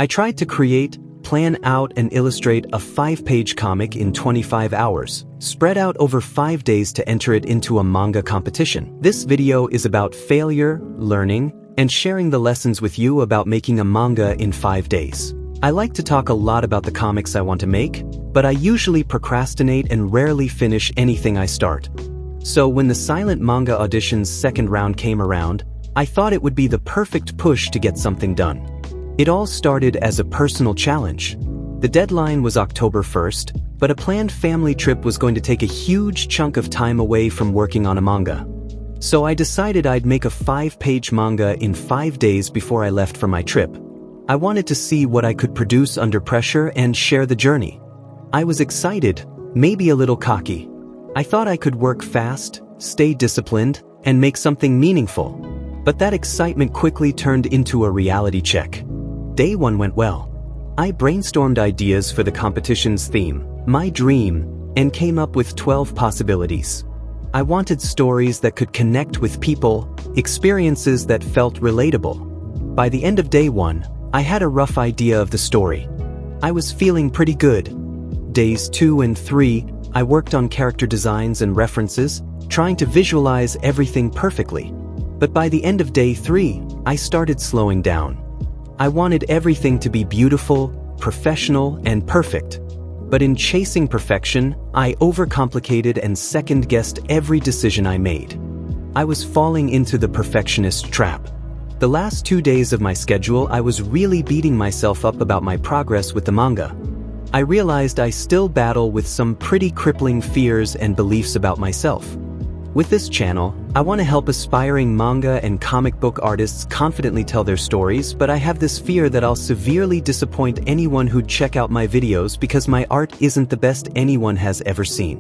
I tried to create, plan out and illustrate a 5-page comic in 25 hours, spread out over 5 days to enter it into a manga competition. This video is about failure, learning, and sharing the lessons with you about making a manga in 5 days. I like to talk a lot about the comics I want to make, but I usually procrastinate and rarely finish anything I start. So when the Silent Manga Audition's second round came around, I thought it would be the perfect push to get something done. It all started as a personal challenge. The deadline was October 1st, but a planned family trip was going to take a huge chunk of time away from working on a manga. So I decided I'd make a 5-page manga in 5 days before I left for my trip. I wanted to see what I could produce under pressure and share the journey. I was excited, maybe a little cocky. I thought I could work fast, stay disciplined, and make something meaningful. But that excitement quickly turned into a reality check. Day 1 went well. I brainstormed ideas for the competition's theme, my dream, and came up with 12 possibilities. I wanted stories that could connect with people, experiences that felt relatable. By the end of day 1, I had a rough idea of the story. I was feeling pretty good. Days 2 and 3, I worked on character designs and references, trying to visualize everything perfectly. But by the end of day 3, I started slowing down. I wanted everything to be beautiful, professional, and perfect. But in chasing perfection, I overcomplicated and second-guessed every decision I made. I was falling into the perfectionist trap. The last 2 days of my schedule, I was really beating myself up about my progress with the manga. I realized I still battle with some pretty crippling fears and beliefs about myself. With this channel, I want to help aspiring manga and comic book artists confidently tell their stories, but I have this fear that I'll severely disappoint anyone who'd check out my videos because my art isn't the best anyone has ever seen.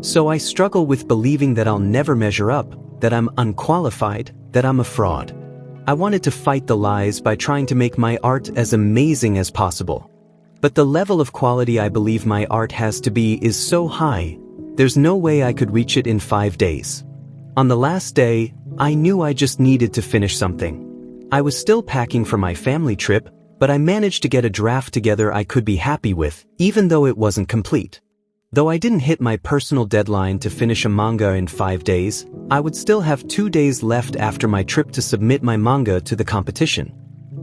So I struggle with believing that I'll never measure up, that I'm unqualified, that I'm a fraud. I wanted to fight the lies by trying to make my art as amazing as possible. But the level of quality I believe my art has to be is so high, there's no way I could reach it in 5 days. On the last day, I knew I just needed to finish something. I was still packing for my family trip, but I managed to get a draft together I could be happy with, even though it wasn't complete. Though I didn't hit my personal deadline to finish a manga in 5 days, I would still have 2 days left after my trip to submit my manga to the competition.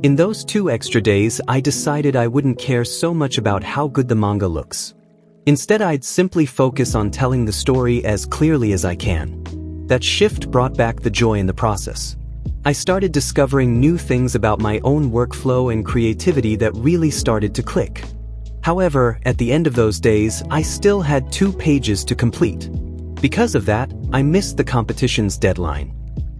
In those 2 extra days, I decided I wouldn't care so much about how good the manga looks. Instead, I'd simply focus on telling the story as clearly as I can. That shift brought back the joy in the process. I started discovering new things about my own workflow and creativity that really started to click. However, at the end of those days, I still had 2 pages to complete. Because of that, I missed the competition's deadline.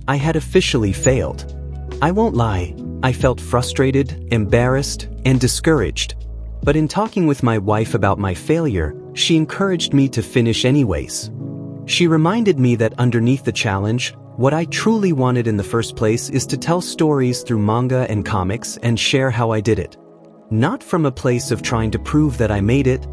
I had officially failed. I won't lie, I felt frustrated, embarrassed, and discouraged. But in talking with my wife about my failure, she encouraged me to finish anyways. She reminded me that underneath the challenge, what I truly wanted in the first place is to tell stories through manga and comics and share how I did it. Not from a place of trying to prove that I made it,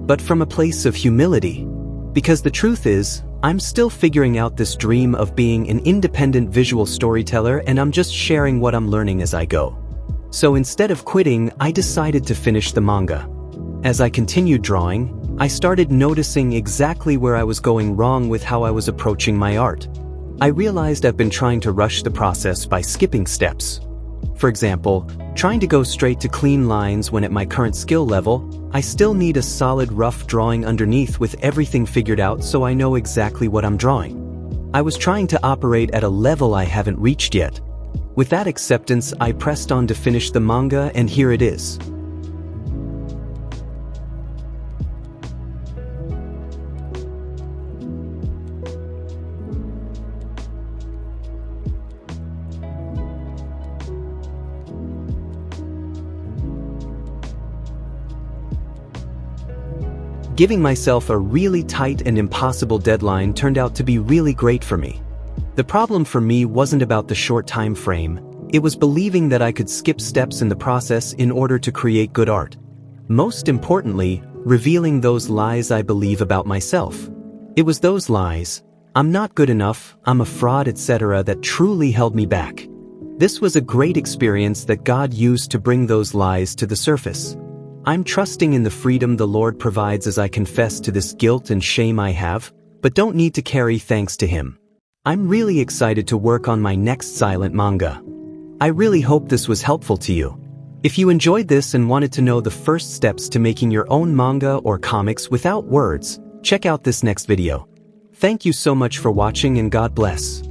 but from a place of humility. Because the truth is, I'm still figuring out this dream of being an independent visual storyteller, and I'm just sharing what I'm learning as I go. So instead of quitting, I decided to finish the manga. As I continued drawing, I started noticing exactly where I was going wrong with how I was approaching my art. I realized I've been trying to rush the process by skipping steps. For example, trying to go straight to clean lines when at my current skill level, I still need a solid rough drawing underneath with everything figured out so I know exactly what I'm drawing. I was trying to operate at a level I haven't reached yet. With that acceptance, I pressed on to finish the manga, and here it is. Giving myself a really tight and impossible deadline turned out to be really great for me. The problem for me wasn't about the short time frame, it was believing that I could skip steps in the process in order to create good art. Most importantly, revealing those lies I believe about myself. It was those lies, I'm not good enough, I'm a fraud, etc., that truly held me back. This was a great experience that God used to bring those lies to the surface. I'm trusting in the freedom the Lord provides as I confess to this guilt and shame I have, but don't need to carry thanks to Him. I'm really excited to work on my next silent manga. I really hope this was helpful to you. If you enjoyed this and wanted to know the first steps to making your own manga or comics without words, check out this next video. Thank you so much for watching and God bless.